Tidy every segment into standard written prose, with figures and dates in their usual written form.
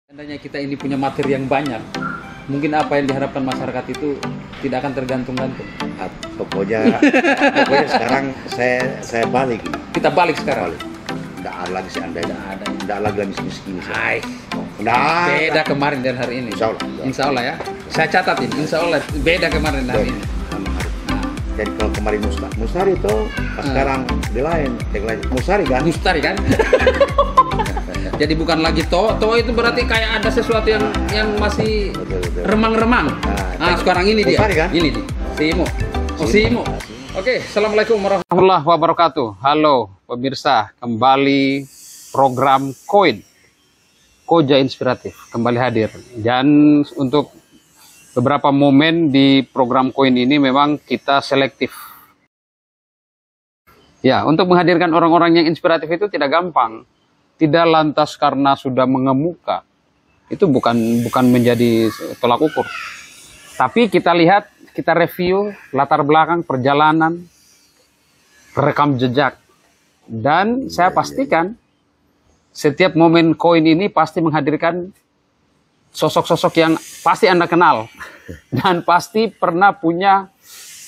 Seandainya kita ini punya materi yang banyak, mungkin apa yang diharapkan masyarakat itu tidak akan tergantung-gantung. Pokoknya sekarang saya balik. Kita balik sekarang. Tidak ada lagi seandainya. Tidak lagi miskin-miskin. Beda kemarin dan hari ini. Insya Allah ya. Saya catat ini. Insya Allah beda kemarin dan hari ini. Jadi kalau kemarin Mustari itu sekarang di lain. Mustari kan? Mustari kan? Jadi bukan lagi toh itu berarti kayak ada sesuatu yang masih remang-remang. Nah, sekarang ini dia. Kan? Ini dia. Simo. Oh, Simo. Oke, Assalamualaikum warahmatullahi wabarakatuh. Halo pemirsa, kembali program Koin Koja Inspiratif kembali hadir. Dan untuk beberapa momen di program Koin ini memang kita selektif. Ya, untuk menghadirkan orang-orang yang inspiratif itu tidak gampang. Tidak lantas karena sudah mengemuka, itu bukan menjadi tolak ukur. Tapi kita lihat, kita review latar belakang perjalanan, rekam jejak, dan saya pastikan setiap momen Koin ini pasti menghadirkan sosok-sosok yang pasti Anda kenal dan pasti pernah punya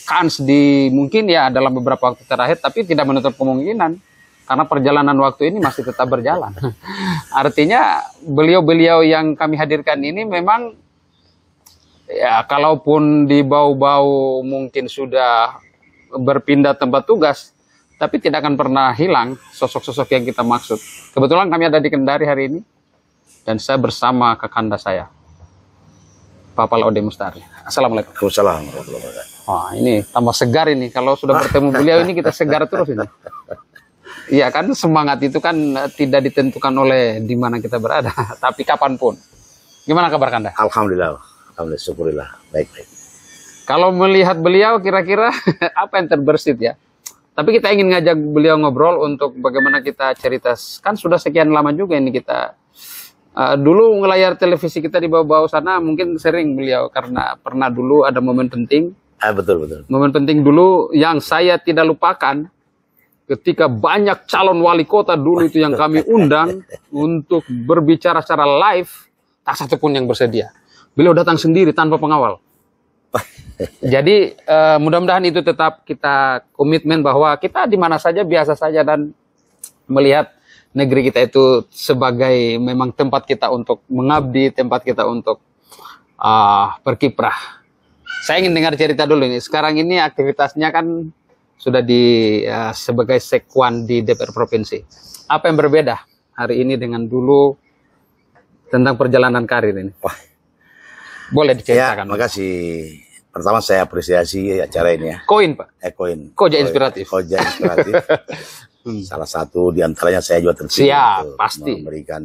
kans di mungkin ya dalam beberapa waktu terakhir, tapi tidak menutup kemungkinan. Karena perjalanan waktu ini masih tetap berjalan. Artinya beliau-beliau yang kami hadirkan ini memang ya kalaupun di bau-bau mungkin sudah berpindah tempat tugas, tapi tidak akan pernah hilang sosok-sosok yang kita maksud. Kebetulan kami ada di Kendari hari ini dan saya bersama kakanda saya, Bapak Laude Mustari. Assalamualaikum. Waalaikumsalam. Wah, ini tambah segar ini. Kalau sudah bertemu beliau ini kita segar terus ini. Iya kan, semangat itu kan tidak ditentukan oleh di mana kita berada, tapi kapanpun. Gimana kabar Kanda? Alhamdulillah, syukurillah, baik. Kalau melihat beliau kira-kira apa yang terbersit ya? Tapi kita ingin ngajak beliau ngobrol untuk bagaimana kita cerita. Kan sudah sekian lama juga ini kita. Dulu layar televisi kita di bawah-bawah sana mungkin sering beliau karena pernah dulu ada momen penting. Betul. Momen penting dulu yang saya tidak lupakan. Ketika banyak calon wali kota dulu itu yang kami undang untuk berbicara secara live, tak satu pun yang bersedia. Beliau datang sendiri tanpa pengawal. Jadi mudah-mudahan itu tetap kita komitmen bahwa kita di mana saja biasa saja dan melihat negeri kita itu sebagai memang tempat kita untuk mengabdi, tempat kita untuk berkiprah. Saya ingin dengar cerita dulu ini. Sekarang ini aktivitasnya kan sudah sebagai sekwan di DPR Provinsi. Apa yang berbeda hari ini dengan dulu tentang perjalanan karir ini? Wah, boleh diceritakan? Ya, makasih. Pertama saya apresiasi acara ini ya. Koin Pak? Koin. Koja Inspiratif. Koja Inspiratif. Salah satu di antaranya saya juga terpilih. Siap, pasti. Memberikan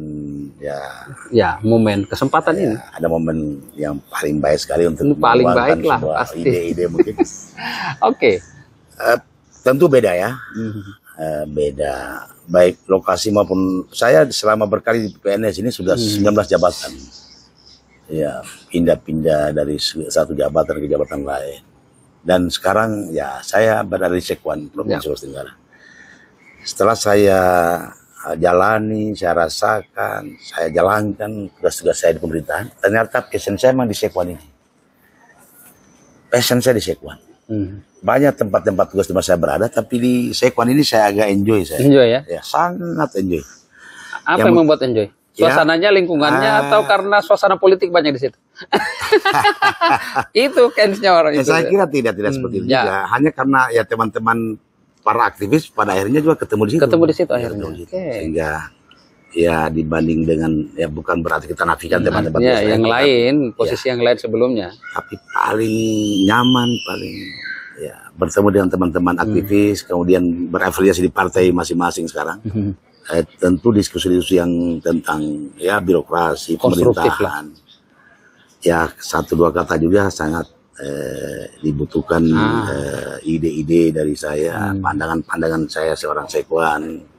momen kesempatan ini. Ada momen yang paling baik sekali untuk paling baik lah, pasti. Ide-ide mungkin. Oke. Tentu beda ya, beda baik lokasi maupun saya selama berkali di PNS ini sudah 19 jabatan, ya pindah-pindah dari satu jabatan ke jabatan lain, dan sekarang ya saya berada di Sekwan Provinsi Sulawesi Tenggara. Setelah saya jalani, saya rasakan, saya jalankan tugas-tugas saya di pemerintahan, ternyata passion saya memang di Sekwan ini, passion saya di Sekwan. Banyak tempat-tempat tugas di mana saya berada, tapi di Sekwan ini saya agak enjoy. Enjoy ya? Ya, sangat enjoy. Apa yang membuat enjoy? Suasananya, lingkungannya, atau karena suasana politik banyak di situ? Itu kayaknya orang itu. Saya kira tidak seperti itu juga. Hanya karena ya teman-teman para aktivis pada akhirnya juga ketemu di situ. Ketemu di situ akhirnya. Sehingga ya dibanding dengan ya bukan berarti kita nafikan teman-teman yang lain, posisi yang lain sebelumnya. Tapi paling nyaman, paling ya bertemu dengan teman-teman aktivis, kemudian berafiliasi di partai masing-masing sekarang. Tentu diskusi-diskusi yang tentang ya birokrasi, pemerintahan. Ya satu dua kata juga sangat dibutuhkan ide-ide dari saya, pandangan-pandangan saya seorang Sekwan.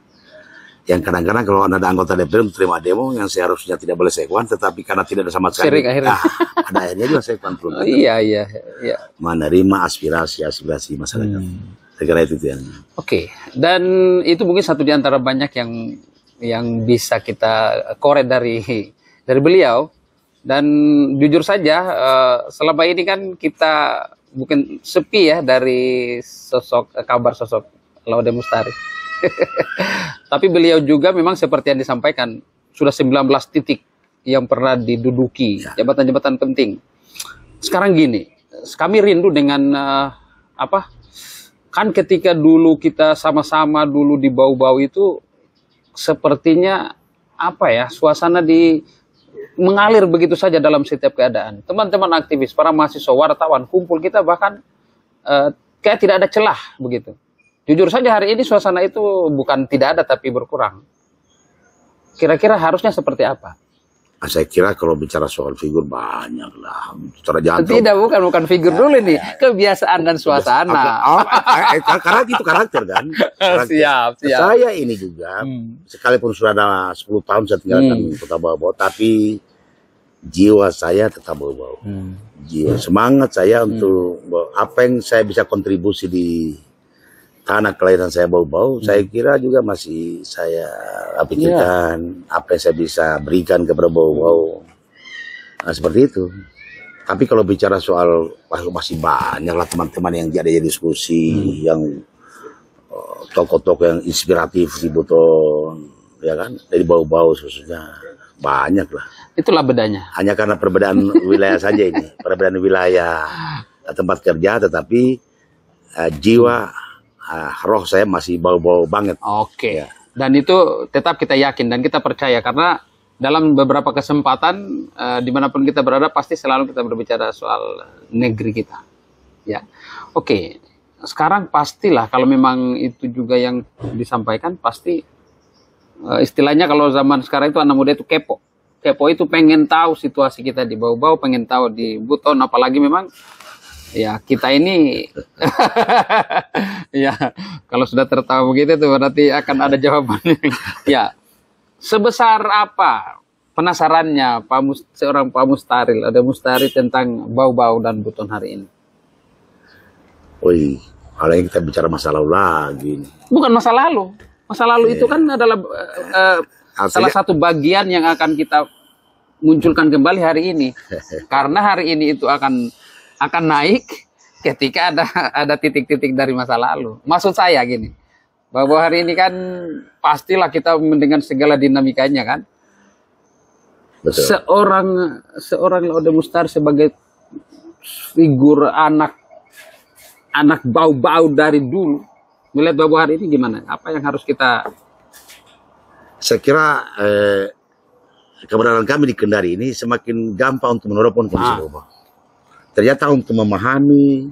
Yang kadang-kadang kalau ada anggota DPR terima demo yang seharusnya tidak boleh Sekwan, tetapi karena tidak ada sama sekali, akhirnya. Ada akhirnya juga Sekwan perlu. Iya. Menerima aspirasi masyarakat. Saya kira itu yang. Oke. Dan itu mungkin satu di antara banyak yang bisa kita korek dari dari beliau. Dan jujur saja, selama ini kan kita bukan sepi ya dari kabar sosok Laude Mustari. Tapi beliau juga memang seperti yang disampaikan, sudah 19 titik yang pernah diduduki, jabatan-jabatan penting. Sekarang gini, kami rindu dengan kan ketika dulu kita sama-sama dulu di bau-bau itu, sepertinya suasana mengalir begitu saja dalam setiap keadaan. Teman-teman aktivis, para mahasiswa, wartawan, kumpul kita bahkan kayak tidak ada celah begitu. Jujur saja hari ini suasana itu bukan tidak ada tapi berkurang. Kira-kira harusnya seperti apa? Saya kira kalau bicara soal figur banyak lah. Tidak, bukan figur dulu nih. Kebiasaan dan suasana. Karena itu karakter kan. Siap. Saya ini juga, sekalipun sudah ada 10 tahun saya tinggalkan kota Bau-Bau, tapi jiwa saya tetap Bau-Bau. Jiwa semangat saya untuk apa yang saya bisa kontribusi di tanah kelahiran saya Bau-Bau, saya kira juga masih saya pikirkan apa yang saya bisa berikan kepada Bau-Bau. Nah, seperti itu. Tapi kalau bicara soal masih banyak lah teman-teman yang jadi diskusi, yang tokoh-tokoh yang inspiratif di Buton, ya kan, dari Bau-Bau khususnya banyak lah. Itulah bedanya. Hanya karena perbedaan wilayah saja ini, perbedaan wilayah tempat kerja, tetapi jiwa roh saya masih Bau-Bau banget. Oke. Ya. Dan itu tetap kita yakin dan kita percaya karena dalam beberapa kesempatan dimanapun kita berada pasti selalu kita berbicara soal negeri kita. Ya. Oke. Sekarang pastilah kalau memang itu juga yang disampaikan pasti istilahnya kalau zaman sekarang itu anak muda itu kepo. Kepo itu pengen tahu situasi kita di Bau-Bau, pengen tahu di Buton, apalagi memang ya kita ini ya kalau sudah tertawa begitu tuh berarti akan ada jawabannya. Ya, sebesar apa penasarannya seorang Pak Mustari, ada Mustari tentang Bau-Bau dan Buton hari ini? Woi, kalau kita bicara masa lalu lagi. Bukan masa lalu. Masa lalu itu kan adalah salah satu bagian yang akan kita munculkan kembali hari ini. Karena hari ini itu akan naik ketika ada titik-titik dari masa lalu. Maksud saya gini, bahwa hari ini kan pastilah kita mendengar segala dinamikanya kan. Betul. Seorang Laude Mustari sebagai figur anak Bau-Bau dari dulu, melihat Bau-Bau hari ini gimana? Apa yang harus kita? Saya kira keberadaan kami di Kendari ini semakin gampang untuk meneropon kondisi Bau-Bau. Ternyata untuk memahami,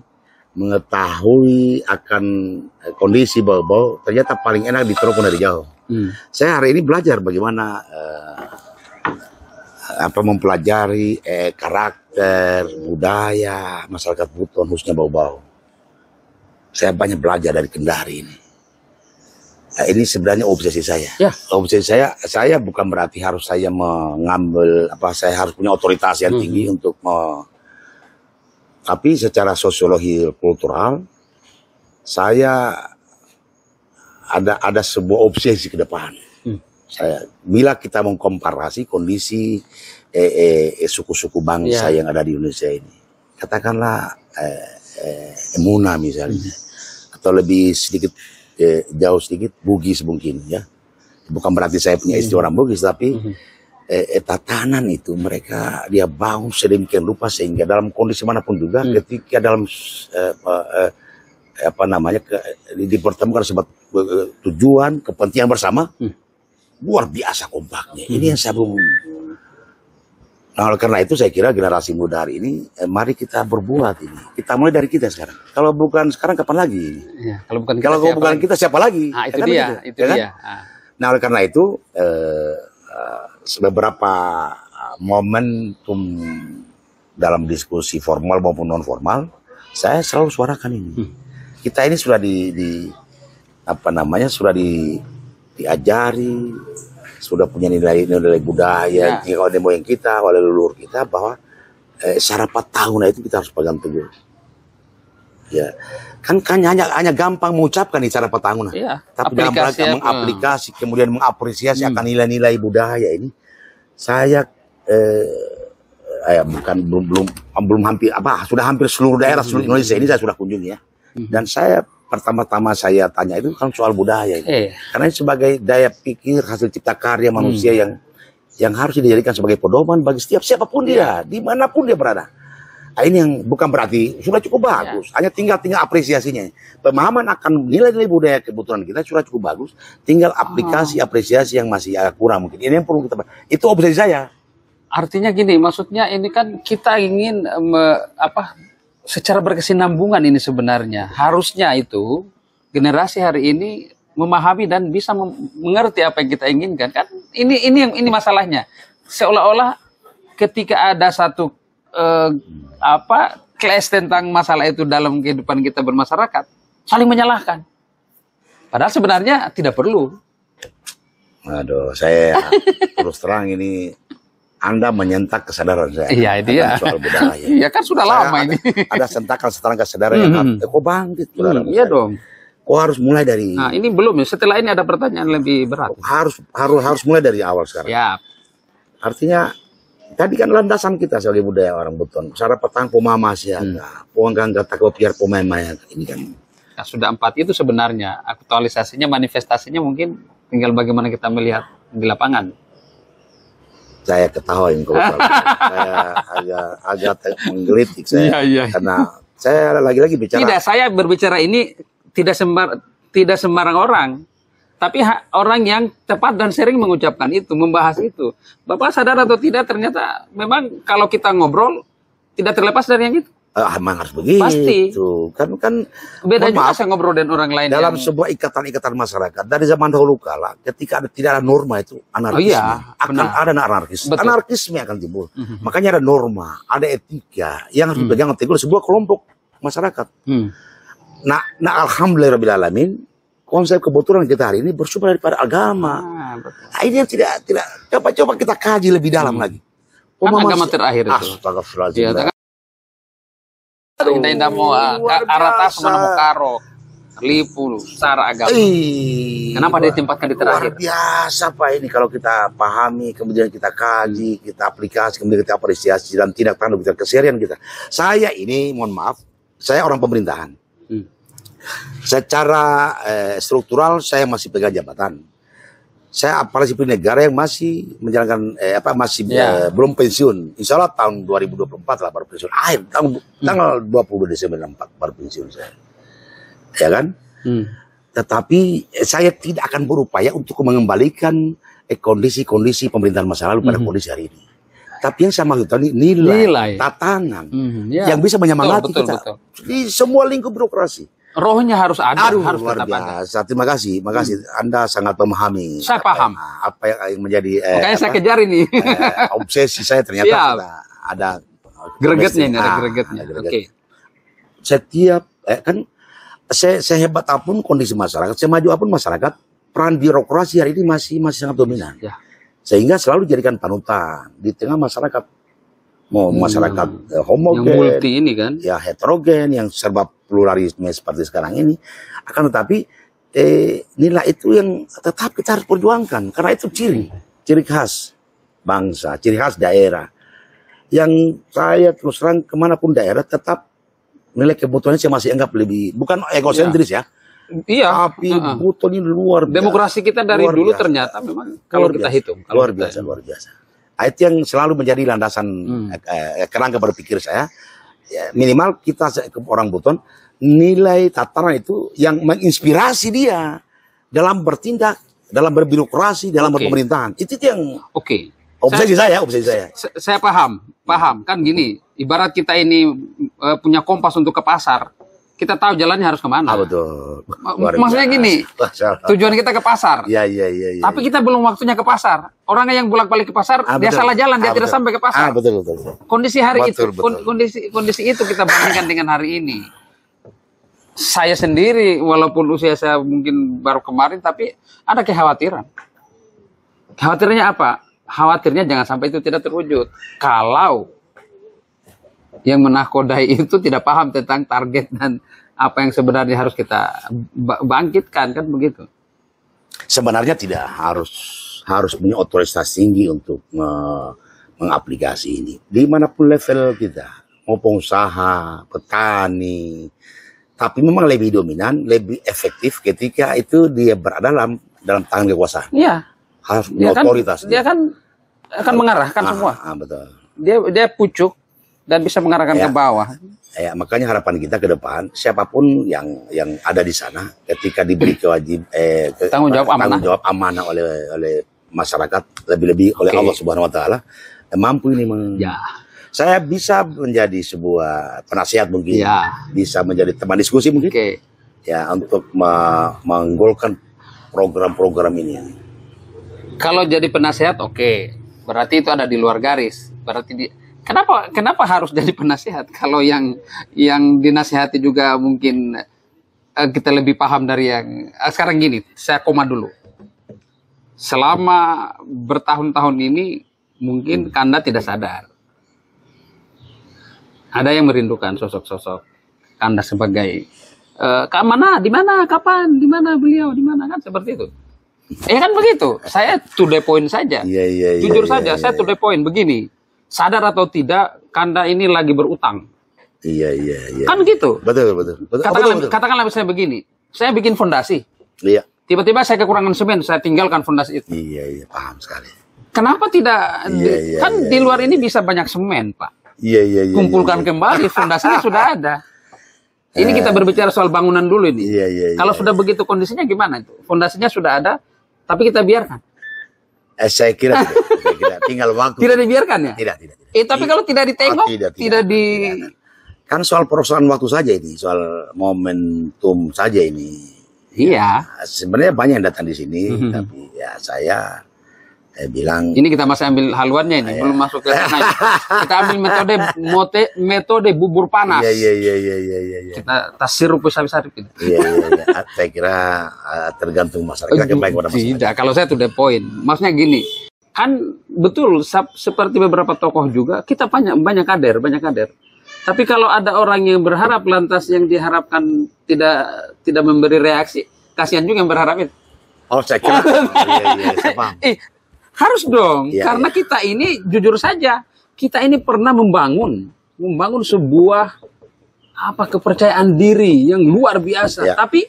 mengetahui akan kondisi Bau-Bau, ternyata paling enak diteropon dari jauh. Saya hari ini belajar bagaimana mempelajari karakter, budaya masyarakat Buton, khususnya Bau-Bau. Saya banyak belajar dari Kendari ini. Nah, ini sebenarnya obsesi saya. Ya. Obsesi saya bukan berarti harus saya mengambil saya harus punya otoritas yang tinggi untuk tapi secara sosiologi kultural, saya ada sebuah obsesi ke depan. Bila kita mengkomparasi kondisi suku-suku bangsa yang ada di Indonesia ini, katakanlah Emuna misalnya, atau lebih sedikit jauh sedikit Bugis mungkin ya. Bukan berarti saya punya istri orang Bugis, tapi tatanan itu mereka dia bangun sedemikian rupa sehingga dalam kondisi manapun juga ketika dalam dipertemukan sebab tujuan kepentingan bersama luar biasa kompaknya. Ini yang saya belum. Nah, oleh karena itu saya kira generasi muda hari ini mari kita berbuat ini. Kita mulai dari kita sekarang. Kalau bukan sekarang kapan lagi? Ya, kalau bukan kita siapa lagi? Nah, itu dia. Itu dia. Nah, oleh karena itu beberapa momentum dalam diskusi formal maupun non formal saya selalu suarakan ini. Kita ini sudah sudah diajari, sudah punya nilai budaya oleh moyang kita, oleh leluhur kita bahwa syarat tahun itu kita harus pegang teguh. Ya, kan hanya gampang mengucapkan di cara petahun, tapi dalam rangka mengaplikasi kemudian mengapresiasi akan nilai-nilai budaya ini, saya bukan belum hampir sudah hampir seluruh daerah seluruh Indonesia ini saya sudah kunjungi ya. Dan saya pertama-tama saya tanya itu kan soal budaya ini. Karena ini sebagai daya pikir hasil cipta karya manusia yang harus dijadikan sebagai pedoman bagi setiap siapapun dia, dimanapun dia berada. Nah, ini yang bukan berarti sudah cukup bagus, hanya tinggal apresiasinya. Pemahaman akan nilai-nilai budaya kebutuhan kita sudah cukup bagus, tinggal aplikasi apresiasi yang masih agak kurang mungkin. Ini yang perlu kita, itu obsesi saya. Artinya gini, maksudnya ini kan kita ingin secara berkesinambungan ini sebenarnya. Harusnya itu generasi hari ini memahami dan bisa mengerti apa yang kita inginkan kan. Ini masalahnya. Seolah-olah ketika ada satu clash tentang masalah itu dalam kehidupan kita bermasyarakat, saling menyalahkan. Padahal sebenarnya tidak perlu. Aduh, saya terus terang ini Anda menyentak kesadaran saya. Iya, dia. Soal budaya. Iya kan sudah lama ini. Ada sentakan kesadaran yang harus. Kok bangkit? Iya dong. Kok harus mulai dari. Nah ini belum ya. Setelah ini ada pertanyaan lebih berat. Harus mulai dari awal sekarang. Ya. Artinya tadi kan landasan kita sebagai budaya orang Buton. Cara petang pemahaman siaga, puanggang kata kopiar pemain-main. Ini kan. Nah, sudah 4 itu sebenarnya aktualisasinya, manifestasinya mungkin tinggal bagaimana kita melihat di lapangan. Saya ketawain kalau saya agak menggelitik saya karena saya lagi-lagi bicara. Tidak, saya berbicara ini tidak sembarang orang, tapi orang yang tepat dan sering mengucapkan itu, membahas itu. Bapak sadar atau tidak, ternyata memang kalau kita ngobrol tidak terlepas dari yang itu. Emang harus begitu. Pasti. Kan beda juga saya ngobrol dengan orang lain. Dalam sebuah ikatan-ikatan masyarakat dari zaman dahulu kala, ketika tidak ada norma itu anarkisme. Akan ada anarkis. Betul. Anarkisme akan timbul. Makanya ada norma, ada etika yang harus dipegang teguh sebuah kelompok masyarakat. Nah, alhamdulillahirobbilalamin, konsep kebetulan kita hari ini bersumber daripada agama. Nah, ini yang tidak coba kita kaji lebih dalam lagi. Kan agama terakhir itu. Astagfirullahaladzim. Indah-indah mau aratas mana mau karo lipu secara agama. Kenapa dia ditempatkan di terakhir? Luar biasa Pak ini kalau kita pahami, kemudian kita kaji, kita aplikasi, kemudian kita apresiasi dan tindak tanduk kita keserian kita. Saya ini mohon maaf, saya orang pemerintahan. Secara struktural saya masih pegang jabatan. Saya apalagi sipil negara yang masih menjalankan belum pensiun. Insya Allah tahun 2024 lah baru pensiun. Tanggal 20 Desember 2024 baru pensiun saya. Ya kan? Tetapi saya tidak akan berupaya untuk mengembalikan kondisi-kondisi pemerintahan masa lalu pada kondisi hari ini. Tapi yang saya maksudkan ini nilai. Tatanan yang bisa menyemangati kita di semua lingkup birokrasi. Rohnya harus ada, harus luar biasa. Terima kasih. Anda sangat memahami. Saya paham. Apa yang menjadi makanya saya kejar ini. Obsesi saya ternyata ada gregetnya ini, ada gregetnya. Oke. Setiap kan saya hebat apapun kondisi masyarakat, semaju apapun masyarakat, peran birokrasi hari ini masih sangat dominan. Ya. Sehingga selalu dijadikan panutan di tengah masyarakat. Mau masyarakat homogen, yang multi ini kan, ya heterogen, yang serba pluralisme seperti sekarang ini. Akan tetapi nilai itu yang tetap kita harus perjuangkan karena itu ciri khas bangsa, ciri khas daerah. Yang saya terus terang kemanapun daerah tetap nilai kebutuhannya saya masih anggap lebih bukan egosentris ya. Iya. Tapi Buton ini luar biasa. Demokrasi kita dari dulu ternyata memang kalau kita hitung luar biasa. Itu yang selalu menjadi landasan kerangka berpikir saya. Ya, minimal kita orang Buton nilai tataran itu yang menginspirasi dia dalam bertindak, dalam berbirokrasi, dalam berpemerintahan. Itu yang obsesi saya. Saya paham kan gini. Ibarat kita ini punya kompas untuk ke pasar. Kita tahu jalannya harus kemana. Betul. Maksudnya gini, tujuan kita ke pasar. Iya. Tapi kita belum waktunya ke pasar. Orangnya yang bolak-balik ke pasar, dia salah jalan, dia tidak sampai ke pasar. Betul. Kondisi hari itu, kondisi itu kita bandingkan dengan hari ini. Saya sendiri, walaupun usia saya mungkin baru kemarin, tapi ada kekhawatiran. Khawatirnya apa? Khawatirnya jangan sampai itu tidak terwujud. Kalau yang menakodai itu tidak paham tentang target dan apa yang sebenarnya harus kita bangkitkan, kan begitu. Sebenarnya tidak harus punya otoritas tinggi untuk mengaplikasi ini. Dimanapun level kita, mau pengusaha, petani, tapi memang lebih dominan, lebih efektif ketika itu dia berada dalam tangan kekuasaan. Iya. Harus Dia kan, otoritas. dia kan akan mengarahkan semua. Betul. Dia pucuk dan bisa mengarahkan ke bawah. Ya, makanya harapan kita ke depan, siapapun yang ada di sana, ketika diberi tanggung jawab amanah oleh masyarakat, lebih-lebih oleh Allah Subhanahu Wa Taala, mampu ini saya bisa menjadi sebuah penasihat mungkin, bisa menjadi teman diskusi mungkin, ya untuk menggolkan program-program ini. Kalau jadi penasihat, berarti itu ada di luar garis. Berarti kenapa harus jadi penasihat? Kalau yang dinasihati juga mungkin kita lebih paham dari yang sekarang gini. Saya koma dulu. Selama bertahun-tahun ini mungkin Kanda tidak sadar. Ada yang merindukan sosok-sosok Kanda sebagai mana, di mana, kapan, di mana beliau, di mana, kan seperti itu. Kan begitu. Saya to the point saja. Jujur saja, saya to the point begini. Sadar atau tidak, Kanda ini lagi berutang. Iya. Kan gitu. Betul. Katakanlah misalnya begini. Saya bikin fondasi. Iya. Tiba-tiba saya kekurangan semen, saya tinggalkan fondasi itu. Iya, paham sekali. Kenapa tidak? Di luar ini bisa banyak semen, Pak. Iya. Kumpulkan kembali, fondasinya sudah ada. Ini kita berbicara soal bangunan dulu ini. Iya. Kalau sudah begitu kondisinya gimana itu? Fondasinya sudah ada, tapi kita biarkan. Saya kira tidak. Tinggal waktu. Tidak dibiarkan ya? Tidak. Tapi kalau tidak ditengok, tidak. Kan soal persoalan waktu saja ini, soal momentum saja ini. Iya. Sebenarnya banyak yang datang di sini, tapi ya saya bilang. Ini kita masih ambil haluannya ini, belum masuk ke sana. Kita ambil metode bubur panas. Iya. Kita sirup besar-besar itu. Iya. Saya kira tergantung masyarakat, baik pada masyarakat. Tidak, kalau saya to the point. Maksudnya gini, kan betul seperti beberapa tokoh juga kita banyak kader. Tapi kalau ada orang yang berharap lantas yang diharapkan tidak memberi reaksi, kasihan juga yang berharap itu. Oh, saya kira. Iya, saya paham. Harus dong, karena iya. kita ini jujur saja, kita ini pernah membangun sebuah kepercayaan diri yang luar biasa. Tapi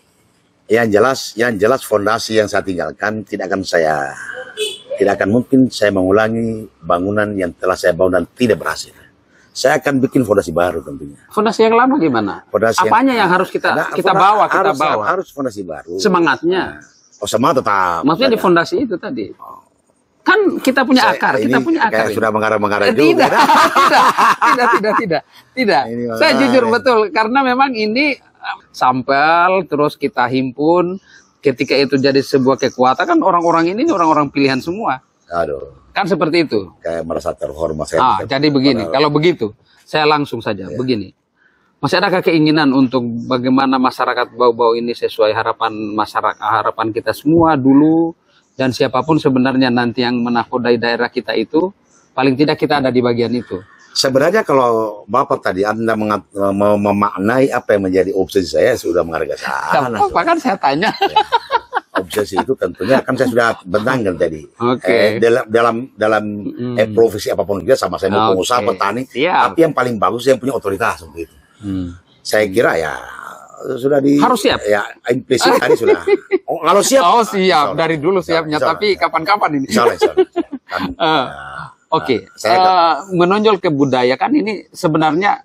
yang jelas fondasi yang saya tinggalkan tidak akan mungkin saya mengulangi bangunan yang telah saya bangun dan tidak berhasil. Saya akan bikin fondasi baru tentunya. Fondasi yang lama gimana? Apanya yang harus kita bawa? Harus fondasi baru. Semangatnya. Semangat tetap. Maksudnya di fondasi itu tadi. Kan kita punya akar, Kayak sudah mengarah-mengarah juga. Tidak. Saya jujur betul karena memang ini sampel terus kita himpun, ketika itu jadi sebuah kekuatan kan orang-orang ini orang-orang pilihan semua. Aduh. Kan seperti itu. Kayak merasa terhormat. Jadi begini, kalau begitu saya langsung saja begini. Masih adakah keinginan untuk bagaimana masyarakat Bau-Bau ini sesuai harapan kita semua dulu? Dan siapapun sebenarnya nanti yang menakodai daerah kita itu, paling tidak kita ada di bagian itu. Sebenarnya kalau Bapak tadi Anda memaknai apa yang menjadi obsesi saya, sudah mengarah ke sana. Apa kan saya tanya. Ya. Obsesi itu tentunya kan saya sudah bentangkan tadi. Dalam profesi apapun kita sama saya mau pengusaha, petani. Tapi yang paling bagus yang punya otoritas seperti itu. Saya kira sudah harus siap. Ya implisit tadi sudah. Kalau siap. Siap dari dulu siapnya. Tapi kapan-kapan ini. Oke. Menonjol ke budaya kan ini sebenarnya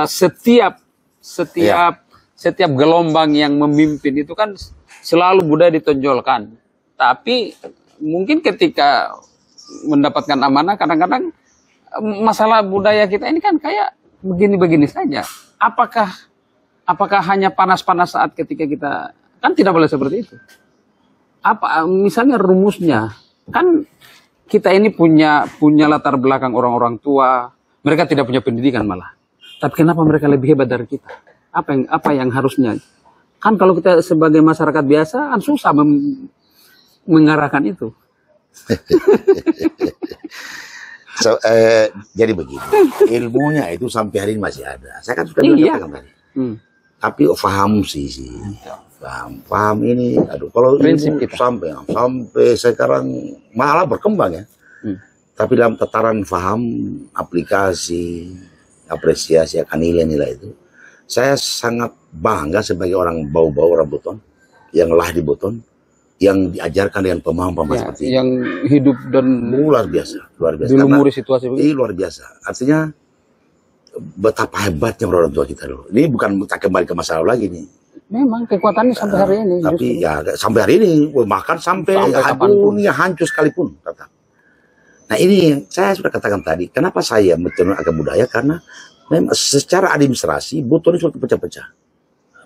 setiap gelombang yang memimpin itu kan selalu budaya ditonjolkan. Tapi mungkin ketika mendapatkan amanah kadang-kadang masalah budaya kita ini kan kayak begini-begini saja. Apakah hanya panas-panas saat ketika kita kan tidak boleh seperti itu. Misalnya rumusnya kan kita ini punya latar belakang orang-orang tua, mereka tidak punya pendidikan malah. Tapi kenapa mereka lebih hebat dari kita? Apa yang harusnya? Kan kalau kita sebagai masyarakat biasa kan susah mengarahkan itu. Jadi begini, ilmunya itu sampai hari ini masih ada. Saya kan sudah bilang tadi. Tapi paham sih. Paham ini. Aduh, kalau prinsip kita sampai sekarang malah berkembang ya. Tapi dalam tataran paham, aplikasi, apresiasi akan nilai-nilai itu, saya sangat bangga sebagai orang bau-bau orang Buton, yang lah di Buton, yang diajarkan dengan pemahaman seperti yang hidup dan luar biasa, dilumuri situasi ini luar biasa. Artinya betapa hebatnya orang tua kita dulu. Ini bukan kita kembali ke masa lalu lagi nih. Memang kekuatannya sampai hari ini. Tapi justru. Ya sampai hari ini, bahkan sampai dunia hancur sekalipun. Nah ini saya sudah katakan tadi, kenapa saya menurut agama budaya, karena memang secara administrasi Buton ini sudah pecah-pecah.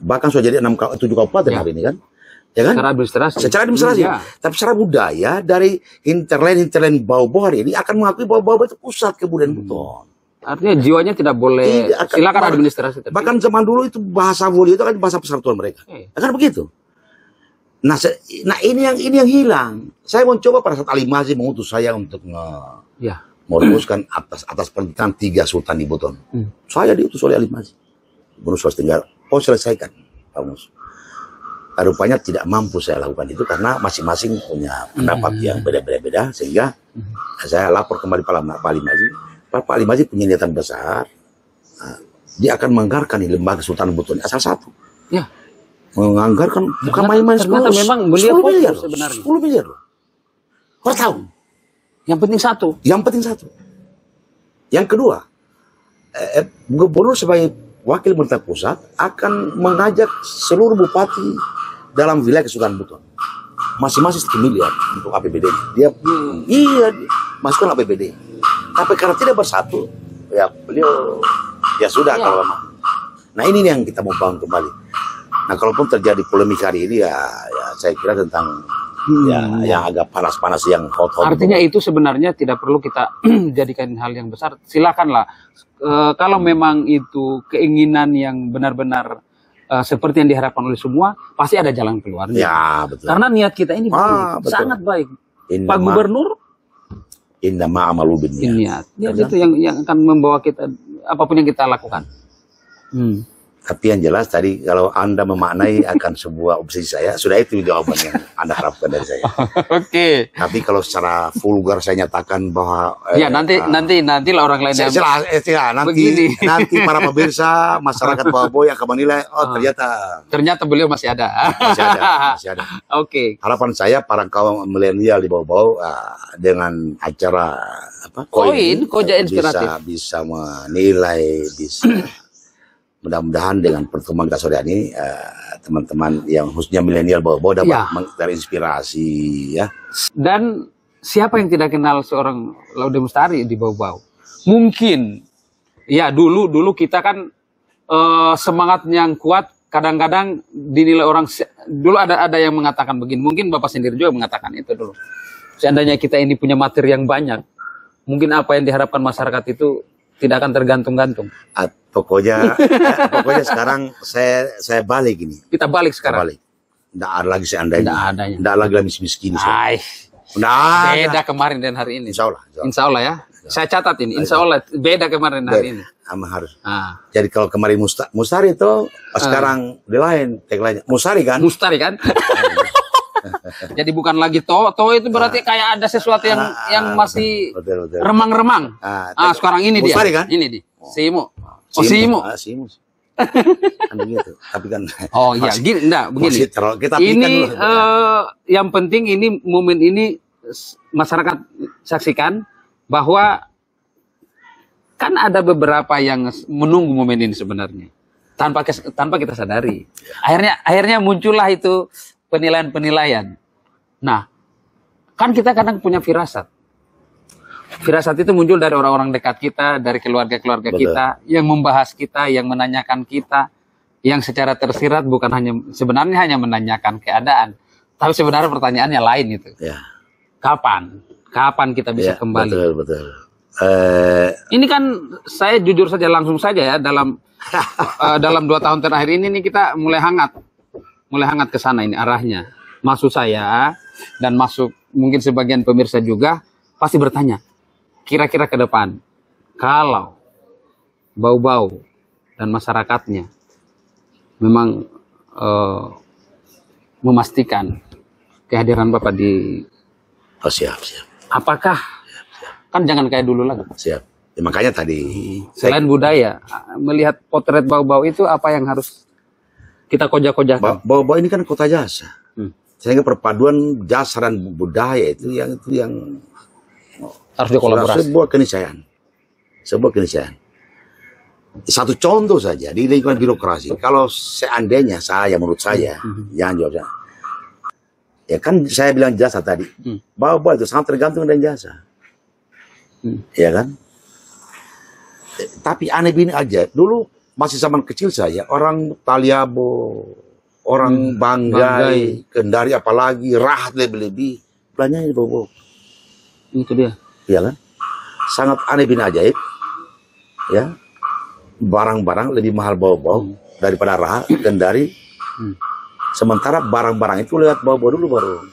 Bahkan sudah jadi 7 kabupaten hari ini kan. Ya kan? Secara administrasi. Ya. Tapi secara budaya dari interland bau-bau hari ini akan mengakui bahwa bau itu pusat kebudayaan Buton. Artinya jiwanya tidak boleh silakan administrasi. Bahkan zaman dulu itu bahasa Woli itu kan bahasa persatuan mereka. Kan begitu. Nah ini yang hilang. Saya mau coba pada saat Ali Mazzi mengutus saya untuk merumuskan atas perintah 3 sultan di Buton. Saya diutus oleh Ali Mazzi. Gubernur Sulawesi Tenggara. Selesaikan, Pak Mus. Rupanya tidak mampu saya lakukan itu karena masing-masing punya pendapat yang beda-beda, sehingga saya lapor kembali Pak Ali Mazzi. Pak Ali Mazzi punya niatan besar, dia akan menganggarkan di lembaga Sultan Buton asal satu. Ya. Menganggarkan bukan main-main 10 memang beliau miliar sebenarnya. 10 miliar loh. Per tahun. Yang penting satu. Yang kedua, gubernur sebagai wakil pemerintah pusat akan mengajak seluruh bupati dalam wilayah Kesultanan Buton. Masing-masing 1 miliar untuk APBD. Dia masukkan APBD. Tapi karena tidak bersatu, ya beliau ya sudah kalau memang. Nah ini yang kita mau bangun kembali. Nah kalaupun terjadi polemik hari ini ya saya kira tentang yang agak panas-panas, yang hot-hot. Artinya itu sebenarnya tidak perlu kita jadikan hal yang besar. Silakanlah. Kalau memang itu keinginan yang benar-benar seperti yang diharapkan oleh semua, pasti ada jalan keluarnya. Ya, betul. Karena niat kita ini sangat baik. Pak Gubernur, indama amalu bin niat. Ya, itu yang akan membawa kita apapun yang kita lakukan. Tapi yang jelas tadi kalau Anda memaknai akan sebuah opsi saya, sudah itu jawaban yang Anda harapkan dari saya. Oke. Tapi kalau secara vulgar saya nyatakan bahwa nanti lah orang lain yang nanti para pemirsa masyarakat Bau-Bau yang akan menilai ternyata beliau masih ada. masih ada. Oke. Harapan saya para kaum milenial di Bau-Bau dengan acara Koja Inspiratif bisa menilai, bisa mudah-mudahan dengan pertemuan kita sore ini teman-teman yang khususnya milenial Bau-Bau dapat terinspirasi ya. Dan siapa yang tidak kenal seorang Laude Mustari di Bau-Bau? Mungkin ya dulu kita kan semangat yang kuat kadang-kadang dinilai orang, dulu ada yang mengatakan begini, mungkin Bapak sendiri juga mengatakan itu dulu. Seandainya kita ini punya materi yang banyak, mungkin apa yang diharapkan masyarakat itu tidak akan tergantung-gantung. Pokoknya sekarang saya balik ini. Kita balik sekarang. Nggak ada lagi seandainya. Nggak ada lagi miskin. Beda kemarin dan hari ini. Insya Allah ya. Saya catat ini. Insya Allah beda kemarin dan hari ini. Harus. Jadi kalau kemarin Mustari itu sekarang di lain tagline-nya. Mustari kan? Jadi bukan lagi to itu berarti kayak ada sesuatu yang masih remang-remang. Sekarang ini dia. Mustari kan? Ini di. Simo. Gitu. Tapi kan begini. Ini yang penting ini momen ini masyarakat saksikan bahwa kan ada beberapa yang menunggu momen ini sebenarnya tanpa kita sadari. Akhirnya muncullah itu penilaian. Nah, kan kita kadang punya firasat. Firasat itu muncul dari orang-orang dekat kita, dari keluarga-keluarga kita, yang membahas kita, yang menanyakan kita, yang secara tersirat bukan sebenarnya hanya menanyakan keadaan, tapi sebenarnya pertanyaannya lain itu. Ya. Kapan kita bisa kembali? Betul. Ini kan saya jujur saja langsung saja ya dalam 2 tahun terakhir ini kita mulai hangat ke sana ini arahnya. Maksud saya dan mungkin sebagian pemirsa juga pasti bertanya. Kira-kira ke depan, kalau Bau-Bau dan masyarakatnya memang memastikan kehadiran Bapak di... siap. Apakah Kan jangan kayak dulu lagi. Siap. Ya, makanya tadi Selain budaya, melihat potret Bau-Bau itu apa yang harus kita kojak-kojakan? Bau-Bau ini kan kota jasa. Sehingga perpaduan jasa dan budaya itu yang Harus dikolaborasi. sebuah keniscayaan. Sebuah keniscayaan. Satu contoh saja di lingkungan birokrasi. Kalau seandainya menurut saya, jangan jawab saya. Ya kan saya bilang jasa tadi. Bau-Bau itu sangat tergantung dengan jasa. Ya kan? Tapi aneh bini aja. Dulu masih zaman kecil saya, orang Taliabo, orang Banggai, Kendari apalagi, Rahat lebih-lebih, belanjanya di Bau-Bau. Itu dia. Iya kan? Sangat aneh bin ajaib. Ya. Barang-barang lebih mahal Bau-Bau daripada Rahat, Kendari. Sementara barang-barang itu lewat Bau-Bau dulu baru.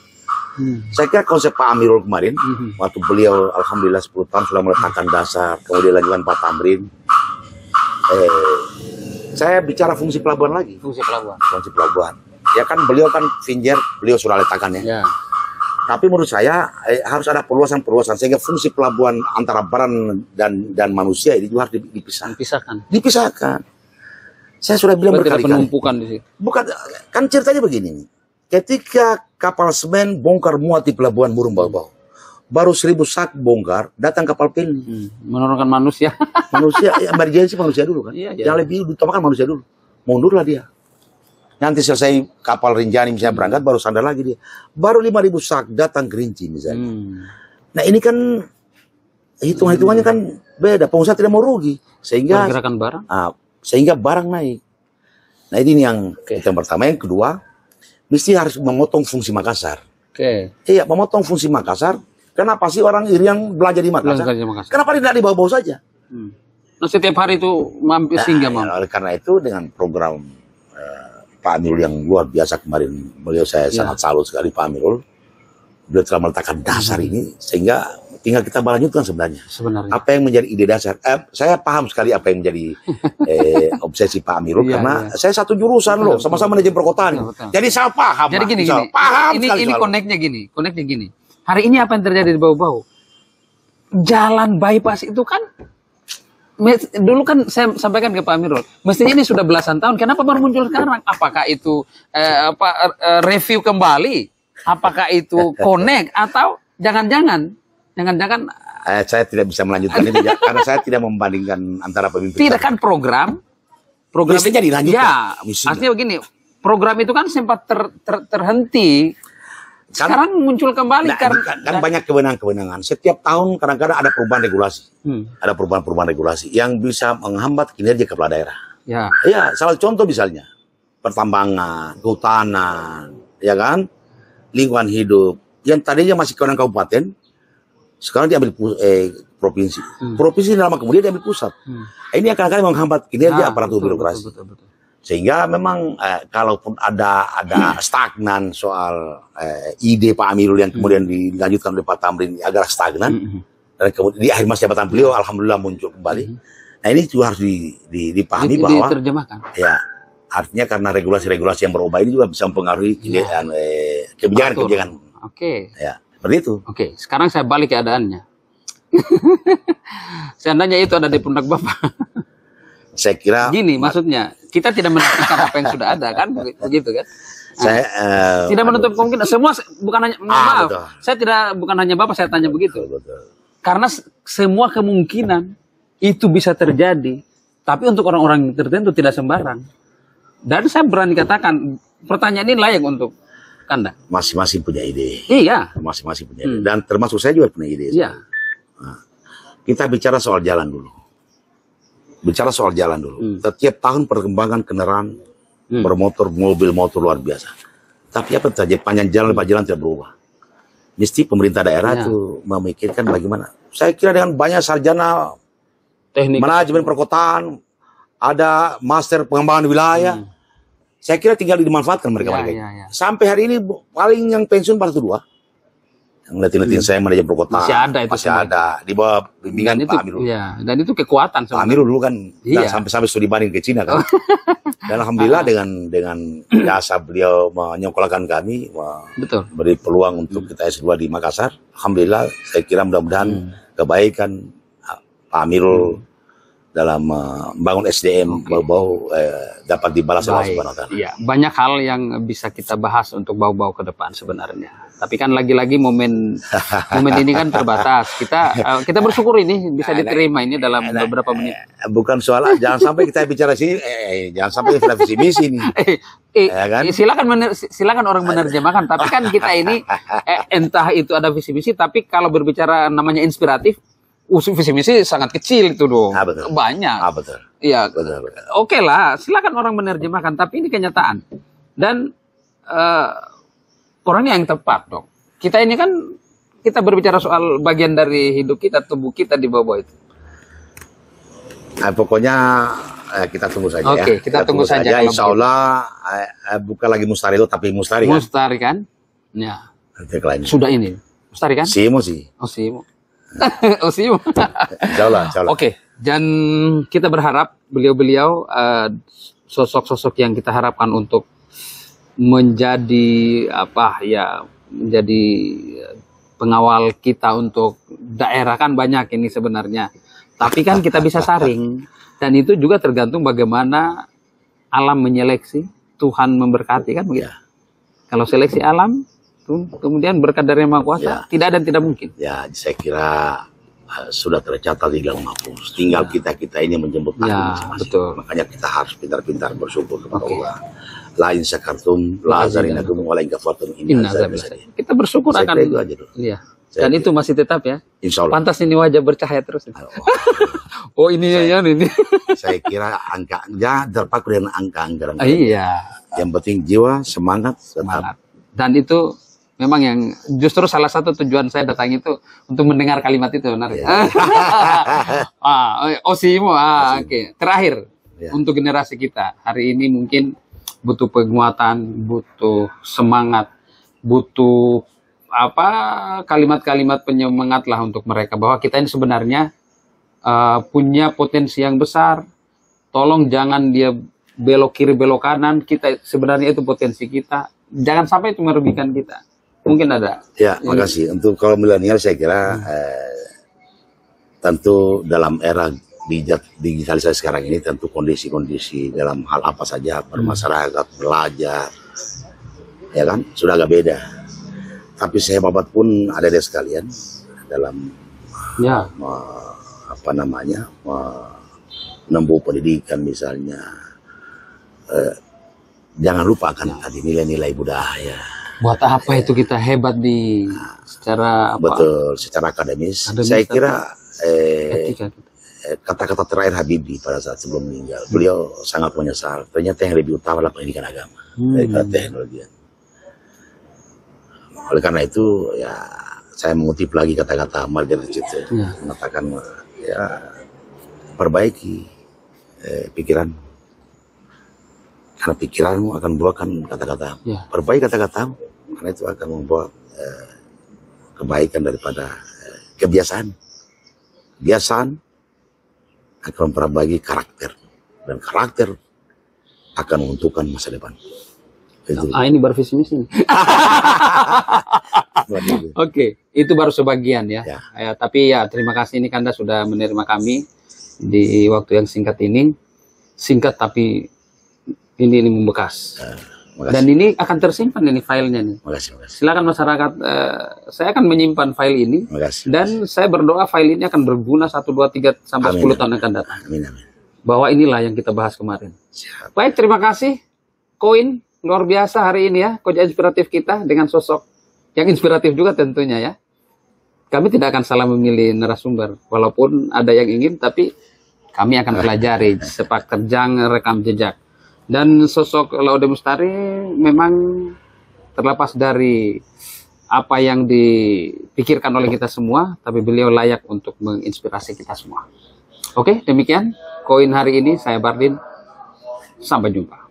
Saya kira konsep Pak Amirul kemarin, waktu beliau alhamdulillah 10 tahun sudah meletakkan dasar, kemudian lanjutan Pak Tamrin. Saya bicara fungsi pelabuhan lagi. Fungsi pelabuhan. Fungsi pelabuhan. Ya kan beliau kan Finjer, beliau sudah letakkan ya. Ya. Tapi menurut saya harus ada perluasan-perluasan sehingga fungsi pelabuhan antara barang dan manusia ini juga harus dipisahkan. Saya sudah bilang berkali-kali. Penumpukan di situ. Bukan, kan ceritanya begini. Ketika kapal semen bongkar muat di pelabuhan Murung Bau-Bau, baru 1000 sak bongkar, datang kapal pelni. Menurunkan manusia. Manusia, emergensi manusia dulu kan. Iya. Yang lebih utamakan manusia dulu. Mundurlah dia. Nanti selesai kapal Rinjani misalnya berangkat, baru sandar lagi dia. Baru 5.000 sak datang Kerinci misalnya. Nah ini kan hitung-hitungannya kan beda. Pengusaha tidak mau rugi. Sehingga pergerakan barang. Sehingga barang naik. Nah ini yang pertama. Yang kedua, mesti harus memotong fungsi Makassar. Iya, memotong fungsi Makassar. Kenapa sih orang Irian belajar di Makassar? Kenapa tidak di Bau-Bau saja? Nah, setiap hari itu mampir singgah. Oleh karena itu dengan program Pak Amirul yang luar biasa kemarin, beliau saya sangat salut sekali Pak Amirul. Beliau telah meletakkan dasar ini sehingga tinggal kita melanjutkan sebenarnya. Apa yang menjadi ide dasar? Saya paham sekali apa yang menjadi obsesi Pak Amirul karena saya satu jurusan loh, sama-sama manajemen perkotaan. Jadi saya paham. Jadi gini. Paham ini koneknya gini. Hari ini apa yang terjadi di Bau-Bau? Jalan bypass itu kan dulu kan saya sampaikan ke Pak Amirul, mestinya ini sudah belasan tahun. Kenapa baru muncul sekarang? Apakah itu review kembali? Apakah itu connect atau jangan-jangan saya tidak bisa melanjutkan ini karena saya tidak membandingkan antara pemimpin. Tidak kan program mestinya dilanjutkan. Ya, artinya begini, program itu kan sempat terhenti. Sekarang muncul kembali kan banyak kewenangan-kewenangan. Setiap tahun kadang-kadang ada perubahan regulasi. Ada perubahan regulasi yang bisa menghambat kinerja kepala daerah. Ya. Iya, salah contoh misalnya pertambangan, kehutanan, ya kan? Lingkungan hidup yang tadinya masih kewenangan kabupaten sekarang diambil provinsi. Provinsi lama kemudian diambil pusat. Ini yang kadang-kadang menghambat kinerja aparatur birokrasi. Betul. Sehingga memang kalaupun ada stagnan soal ide Pak Amirul yang kemudian dilanjutkan oleh Pak Tamrin agak stagnan dan kemudian di akhir masa jabatan beliau alhamdulillah muncul kembali. Nah ini juga harus dipahami bahwa diterjemahkan. Ya, artinya karena regulasi-regulasi yang berubah ini juga bisa mempengaruhi kebijakan-kebijakan. Oke. Ya, seperti itu. Oke, sekarang saya balik keadaannya. Seandainya itu ada di pundak Bapak. Saya kira gini maksudnya, kita tidak menafikan apa yang sudah ada kan, begitu kan? Saya tidak menutup kemungkinan. Semua bukan hanya maaf. Betul. Saya tidak bukan hanya Bapak saya tanya begitu. Betul. Karena semua kemungkinan itu bisa terjadi, tapi untuk orang-orang tertentu tidak sembarang. Dan saya berani katakan pertanyaan ini layak untuk Anda. Masing-masing punya ide. Iya. Masing-masing punya ide. Dan termasuk saya juga punya ide. Iya. Nah, kita bicara soal jalan dulu. Setiap tahun perkembangan kendaraan bermotor, mobil motor luar biasa. Tapi apa saja panjang jalan, lebar jalan tidak berubah. Mesti pemerintah daerah itu memikirkan bagaimana. Saya kira dengan banyak sarjana teknik manajemen perkotaan, ada master pengembangan wilayah. Saya kira tinggal dimanfaatkan mereka. Sampai hari ini paling yang pensiun baru 2. Yang lihat saya manajemen perkotaan masih ada di bawah bimbingan Pak Amirul. Ya, dan itu kekuatan. Pak Amirul dulu kan sampai studi banding ke Cina kan. Dan alhamdulillah dengan jasa beliau menyekolahkan kami, Betul. beri peluang untuk kita S2 di Makassar. Alhamdulillah, saya kira mudah-mudahan kebaikan Pak Amirul dalam membangun SDM bau-bau dapat dibalas Allah Subhanahu wa Ta'ala. Iya, banyak hal yang bisa kita bahas untuk bau-bau ke depan sebenarnya. Tapi kan lagi-lagi momen ini kan terbatas. Kita bersyukur ini bisa diterima ini dalam beberapa menit. Bukan soal jangan sampai kita bicara sini, jangan sampai kita visi misi ini. Ya kan? Silakan orang menerjemahkan. Tapi kan kita ini entah itu ada visi misi, tapi kalau berbicara namanya inspiratif, visi misi sangat kecil itu dong. Betul. Banyak. Betul. Iya. Betul. Oke lah, silakan orang menerjemahkan. Tapi ini kenyataan. Dan orangnya yang tepat dong. Kita ini kan kita berbicara soal bagian dari hidup kita, tubuh kita di bawah itu. Nah, pokoknya kita tunggu saja. Oke, kita tunggu saja. Insya Allah bukan lagi Mustari tapi Mustari kan. Mustari kan? Ya. Sudah ini. Mustari kan? Simo sih. Oh, Simo. Oh, Simo. Insya Allah. Oke. Dan kita berharap beliau-beliau sosok-sosok yang kita harapkan untuk menjadi menjadi pengawal kita untuk daerah kan banyak ini sebenarnya. Tapi kan kita bisa saring, dan itu juga tergantung bagaimana alam menyeleksi, Tuhan memberkati kan begitu. Ya. Kalau seleksi alam, kemudian berkat dari Yang Maha Kuasa, tidak ada yang tidak mungkin. Ya, saya kira sudah tercatat di dalam mahfuz. Tinggal kita ini menjemput masing-masing. Betul. Makanya kita harus pintar-pintar bersyukur kepada Allah. La in syakartum la azarinakum wa la in kafartum inna azabi sadid. Kita bersyukur akan itu aja dulu. Iya. Dan itu masih tetap ya. Insya Allah. Pantas ini wajah bercahaya terus. Oh ini ini. Saya kira angkanya terpaku dengan angka-angka. Iya. Yang penting jiwa, semangat. Dan itu memang yang justru salah satu tujuan saya datang itu untuk mendengar kalimat itu benar ya. Osimo. Oke. Terakhir untuk generasi kita hari ini mungkin butuh penguatan, butuh semangat, butuh kalimat-kalimat penyemangat lah untuk mereka bahwa kita ini sebenarnya punya potensi yang besar. Tolong jangan dia belok kiri belok kanan, kita sebenarnya itu potensi kita. Jangan sampai itu merugikan kita. Mungkin ada. Ya, makasih. Untuk kaum milenial saya kira tentu dalam era digitalisasi sekarang ini tentu kondisi-kondisi dalam hal apa saja bermasyarakat, belajar, ya kan sudah agak beda. Tapi saya babat pun ada deh sekalian dalam menempuh pendidikan misalnya, jangan lupa kan tadi nilai-nilai budaya. Buat apa itu kita hebat di secara betul secara akademis saya kira kata-kata terakhir Habibie pada saat sebelum meninggal, beliau sangat menyesal. Ternyata yang lebih utama adalah pendidikan agama daripada teknologi. Oleh karena itu, ya saya mengutip lagi kata-kata Margaret Thatcher mengatakan, perbaiki pikiran, karena pikiranmu akan membawakan kata-kata. Perbaiki kata-katamu, karena itu akan membawa kebaikan daripada kebiasaan. Kebiasaan akan memperbaiki karakter, dan karakter akan menentukan masa depan. Ini baru visi misi. Oke, itu baru sebagian ya. Tapi ya terima kasih ini Kanda sudah menerima kami di waktu yang singkat ini. Singkat tapi ini membekas. Dan ini akan tersimpan ini filenya nih. Makasih. Silakan masyarakat, saya akan menyimpan file ini. Dan saya berdoa file ini akan berguna 1, 2, 3 sampai 10 tahun yang akan datang. Amin. Bahwa inilah yang kita bahas kemarin. Siap. Baik, terima kasih. Koin luar biasa hari ini ya, koja inspiratif kita dengan sosok yang inspiratif juga tentunya ya. Kami tidak akan salah memilih narasumber, walaupun ada yang ingin, tapi kami akan pelajari sepak terjang rekam jejak. Dan sosok Laude Mustari memang terlepas dari apa yang dipikirkan oleh kita semua, tapi beliau layak untuk menginspirasi kita semua. Oke, demikian koin hari ini. Saya Bardin, sampai jumpa.